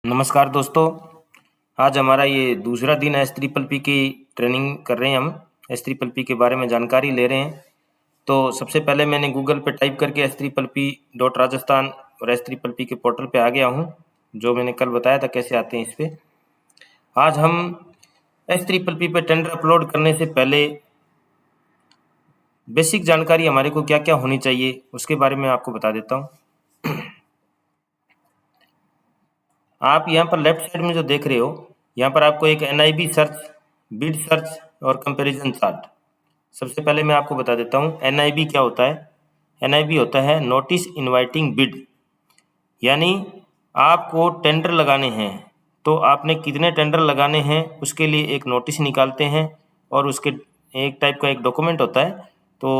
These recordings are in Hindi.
नमस्कार दोस्तों। आज हमारा ये दूसरा दिन है। S3PP की ट्रेनिंग कर रहे हैं हम। S3PP के बारे में जानकारी ले रहे हैं। तो सबसे पहले मैंने गूगल पे टाइप करके S3PP.Rajasthan और S3PP के पोर्टल पे आ गया हूँ, जो मैंने कल बताया था कैसे आते हैं इस पे। आज हम S3PP पे टेंडर अपलोड करने से पहले बेसिक जानकारी हमारे को क्या क्या होनी चाहिए उसके बारे में आपको बता देता हूँ। आप यहाँ पर लेफ्ट साइड में जो देख रहे हो, यहाँ पर आपको एक NIB सर्च, बिड सर्च और कंपैरिजन चार्ट। सबसे पहले मैं आपको बता देता हूँ NIB क्या होता है। NIB होता है नोटिस इनवाइटिंग बिड, यानी आपको टेंडर लगाने हैं तो आपने कितने टेंडर लगाने हैं उसके लिए एक नोटिस निकालते हैं और उसके एक टाइप का एक डॉक्यूमेंट होता है। तो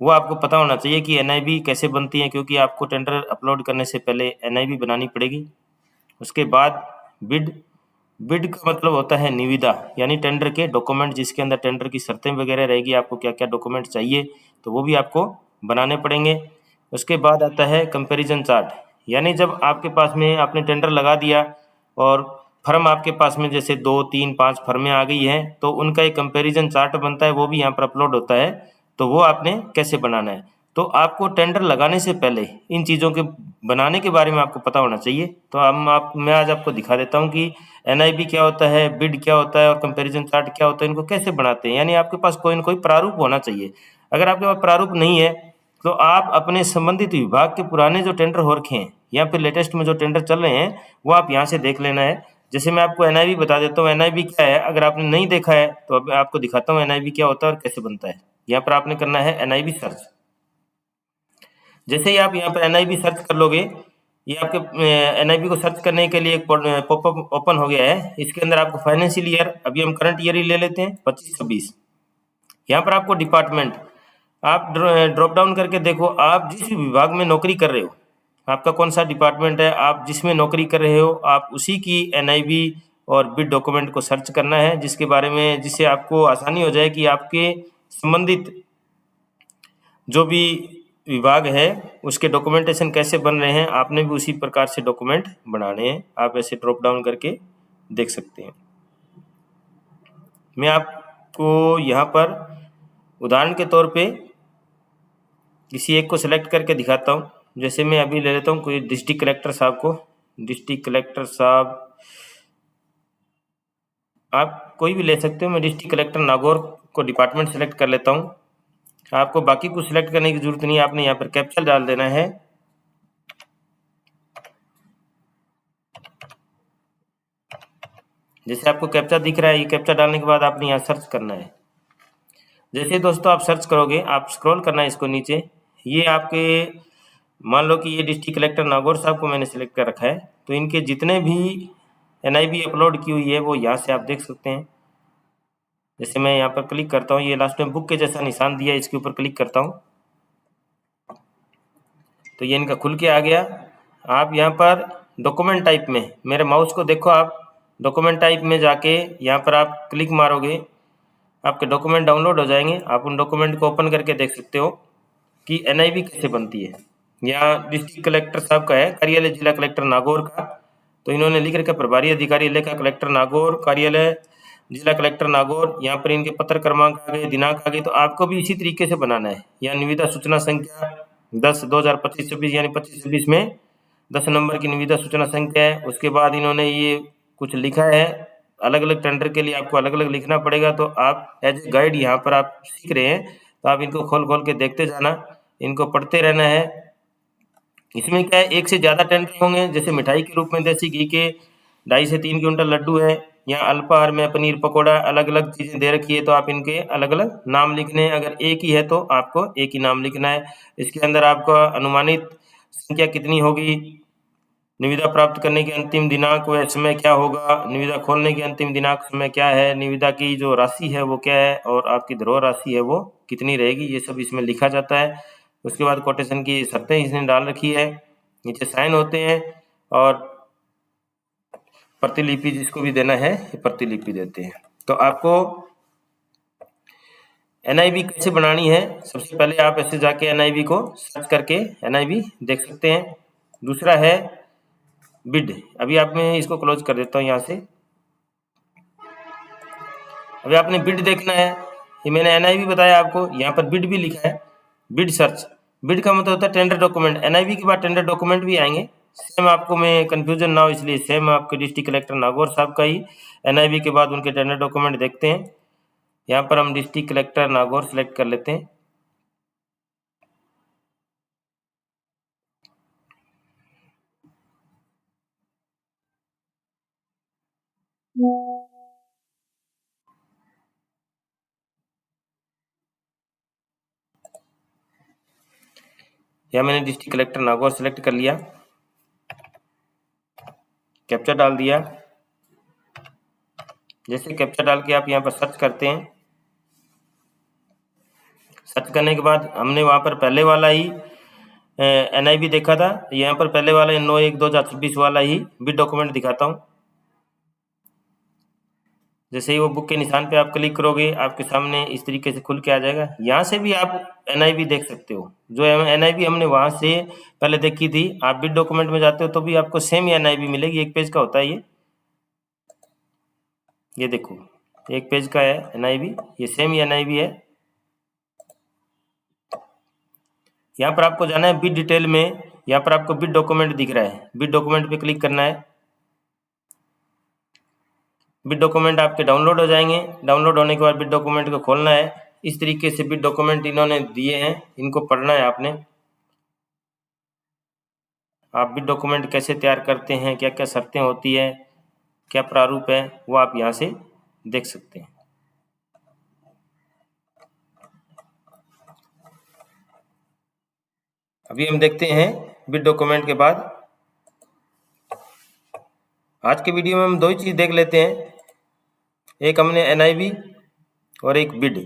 वो आपको पता होना चाहिए कि NIB कैसे बनती है, क्योंकि आपको टेंडर अपलोड करने से पहले NIB बनानी पड़ेगी। उसके बाद बिड का मतलब होता है निविदा, यानी टेंडर के डॉक्यूमेंट, जिसके अंदर टेंडर की शर्तें वगैरह रहेगी, आपको क्या क्या डॉक्यूमेंट चाहिए तो वो भी आपको बनाने पड़ेंगे। उसके बाद आता है कंपैरिजन चार्ट, यानी जब आपके पास में आपने टेंडर लगा दिया और फर्म आपके पास में जैसे 2, 3, 5 फर्में आ गई हैं तो उनका एक कंपैरिजन चार्ट बनता है, वो भी यहाँ पर अपलोड होता है। तो वो आपने कैसे बनाना है, तो आपको टेंडर लगाने से पहले इन चीज़ों के बनाने के बारे में आपको पता होना चाहिए। तो मैं आज आपको दिखा देता हूँ कि NIB क्या होता है, बिड क्या होता है और कंपैरिजन चार्ट क्या होता है, इनको कैसे बनाते हैं। यानी आपके पास कोई न कोई प्रारूप होना चाहिए। अगर आपके पास प्रारूप नहीं है तो आप अपने संबंधित विभाग के पुराने जो टेंडर हो रखे हैं या फिर लेटेस्ट में जो टेंडर चल रहे हैं वो आप यहाँ से देख लेना है। जैसे मैं आपको NIB बता देता हूँ NIB क्या है। अगर आपने नहीं देखा है तो अब आपको दिखाता हूँ NIB क्या होता है और कैसे बनता है। यहाँ पर आपने करना है NIB सर्च। जैसे ही आप यहाँ पर NIB सर्च कर लोगे, ये आपके NIB को सर्च करने के लिए एक पॉपअप ओपन हो गया है। इसके अंदर आपको फाइनेंशियल ईयर, अभी हम करंट ईयर ही ले लेते हैं 25-26। यहाँ पर आपको डिपार्टमेंट, आप ड्रॉप डाउन करके देखो आप जिस भी विभाग में नौकरी कर रहे हो, आपका कौन सा डिपार्टमेंट है, आप जिसमें नौकरी कर रहे हो, आप उसी की NIB और बिड डॉक्यूमेंट को सर्च करना है, जिसके बारे में, जिससे आपको आसानी हो जाए कि आपके संबंधित जो भी विभाग है उसके डॉक्यूमेंटेशन कैसे बन रहे हैं। आपने भी उसी प्रकार से डॉक्यूमेंट बनाने हैं। आप ऐसे ड्रॉप डाउन करके देख सकते हैं। मैं आपको यहाँ पर उदाहरण के तौर पे किसी एक को सिलेक्ट करके दिखाता हूँ। जैसे मैं अभी ले लेता हूँ कोई डिस्ट्रिक्ट कलेक्टर साहब को। डिस्ट्रिक्ट कलेक्टर साहब आप कोई भी ले सकते हो। मैं डिस्ट्रिक्ट कलेक्टर नागौर को डिपार्टमेंट सेलेक्ट कर लेता हूँ। आपको बाकी कुछ सिलेक्ट करने की जरूरत नहीं है, आपने यहाँ पर कैप्चा डाल देना है। जैसे आपको कैप्चा दिख रहा है, ये कैप्चा डालने के बाद आपने यहाँ सर्च करना है। जैसे दोस्तों आप सर्च करोगे, आप स्क्रॉल करना है इसको नीचे। ये आपके, मान लो कि ये डिस्ट्रिक्ट कलेक्टर नागौर साहब को मैंने सेलेक्ट कर रखा है, तो इनके जितने भी NIB अपलोड की हुई है वो यहाँ से आप देख सकते हैं। जैसे मैं यहाँ पर क्लिक करता हूँ, ये लास्ट में बुक के जैसा निशान दिया है, इसके ऊपर क्लिक करता हूँ तो ये इनका खुल के आ गया। आप यहाँ पर डॉक्यूमेंट टाइप में, मेरे माउस को देखो आप, डॉक्यूमेंट टाइप में जाके यहाँ पर आप क्लिक मारोगे, आपके डॉक्यूमेंट डाउनलोड हो जाएंगे। आप उन डॉक्यूमेंट को ओपन करके देख सकते हो कि NIB कैसे बनती है। यहाँ डिस्ट्रिक्ट कलेक्टर साहब का है, कार्यालय जिला कलेक्टर नागौर का, तो इन्होंने लिख रखा प्रभारी अधिकारी इलाका कलेक्टर नागौर, कार्यालय जिला कलेक्टर नागौर। यहाँ पर इनके पत्र क्रमांक आ गए, दिनांक आ गए। तो आपको भी इसी तरीके से बनाना है। यहाँ निविदा सूचना संख्या 10/2025-26, यानी 25-26 में 10 नंबर की निविदा सूचना संख्या है। उसके बाद इन्होंने ये कुछ लिखा है, अलग अलग टेंडर के लिए आपको अलग अलग लिखना पड़ेगा। तो आप एज ए गाइड यहाँ पर आप सीख रहे हैं, तो आप इनको खोल खोल के देखते जाना, इनको पढ़ते रहना है। इसमें क्या है, एक से ज़्यादा टेंडर होंगे। जैसे मिठाई के रूप में देसी घी के 2.5 से 3 क्विंटल लड्डू है, या अल्पाहार में पनीर पकौड़ा, अलग अलग चीज़ें दे रखी है, तो आप इनके अलग अलग नाम लिखने हैं। अगर एक ही है तो आपको एक ही नाम लिखना है। इसके अंदर आपका अनुमानित संख्या कितनी होगी, निविदा प्राप्त करने की अंतिम दिनांक व समय क्या होगा, निविदा खोलने की अंतिम दिनांक समय क्या है, निविदा की जो राशि है वो क्या है, और आपकी धरोहर राशि है वो कितनी रहेगी, ये सब इसमें लिखा जाता है। उसके बाद कोटेशन की शर्तें इसने डाल रखी है, नीचे साइन होते हैं, और प्रतिलिपि जिसको भी देना है ये प्रतिलिपि देते हैं। तो आपको NIB कैसे बनानी है, सबसे पहले आप ऐसे जाके NIB को सर्च करके NIB देख सकते हैं। दूसरा है बिड। अभी आप मैं इसको क्लोज कर देता हूँ यहाँ से। अभी आपने बिड देखना है, ये मैंने NIV बताया आपको, यहाँ पर बिड भी लिखा है, बिड सर्च। बिड का मतलब होता है टेंडर डॉक्यूमेंट, NIV के बाद टेंडर डॉक्यूमेंट भी आएंगे। सेम आपको मैं कन्फ्यूजन ना हो इसलिए सेम आपके डिस्ट्रिक्ट कलेक्टर नागौर साहब का ही NIV के बाद उनके टेंडर डॉक्यूमेंट देखते हैं। यहाँ पर हम डिस्ट्रिक्ट कलेक्टर नागौर सेलेक्ट कर लेते हैं। यहाँ मैंने डिस्ट्रिक्ट कलेक्टर नागौर सेलेक्ट कर लिया, कैप्चा डाल दिया। जैसे कैप्चा डाल के आप यहाँ पर सर्च करते हैं, सर्च करने के बाद हमने वहाँ पर पहले वाला ही NIV देखा था, यहाँ पर पहले वाला 9/1/2026 वाला ही बिड डॉक्यूमेंट दिखाता हूँ। जैसे ही वो बुक के निशान पे आप क्लिक करोगे, आपके सामने इस तरीके से खुल के आ जाएगा। यहाँ से भी आप NIV देख सकते हो। जो NIV हमने वहाँ से पहले देखी थी, आप बिड डॉक्यूमेंट में जाते हो तो भी आपको सेम ही NIV मिलेगी। एक पेज का होता है ये देखो, एक पेज का है NIV, ये सेम ही NIV है। यहाँ पर आपको जाना है बिड डिटेल में, यहाँ पर आपको बिड डॉक्यूमेंट दिख रहा है, बिड डॉक्यूमेंट पे क्लिक करना है। बिड डॉक्यूमेंट आपके डाउनलोड हो जाएंगे। डाउनलोड होने के बाद बिड डॉक्यूमेंट को खोलना है। इस तरीके से बिड डॉक्यूमेंट इन्होंने दिए हैं, इनको पढ़ना है आपने। आप बिड डॉक्यूमेंट कैसे तैयार करते हैं, क्या क्या शर्तें होती है, क्या प्रारूप है, वो आप यहाँ से देख सकते हैं। अभी हम देखते हैं बिड डॉक्यूमेंट के बाद। आज के वीडियो में हम दो ही चीज़ देख लेते हैं, एक हमने NIV और एक बिड।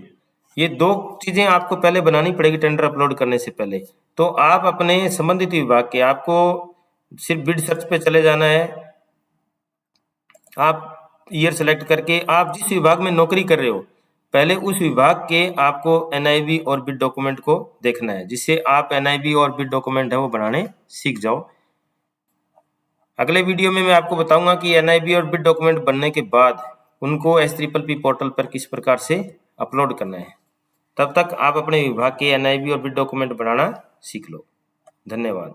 ये दो चीज़ें आपको पहले बनानी पड़ेगी टेंडर अपलोड करने से पहले। तो आप अपने संबंधित विभाग के, आपको सिर्फ बिड सर्च पे चले जाना है। आप ईयर सेलेक्ट करके आप जिस विभाग में नौकरी कर रहे हो, पहले उस विभाग के आपको NIV और बिड डॉक्यूमेंट को देखना है, जिससे आप NIV और बिड डॉक्यूमेंट है वो बनाने सीख जाओ। अगले वीडियो में मैं आपको बताऊंगा कि NIV और बिड डॉक्यूमेंट बनने के बाद उनको SPPP पोर्टल पर किस प्रकार से अपलोड करना है। तब तक आप अपने विभाग के NIV और बिड डॉक्यूमेंट बनाना सीख लो। धन्यवाद।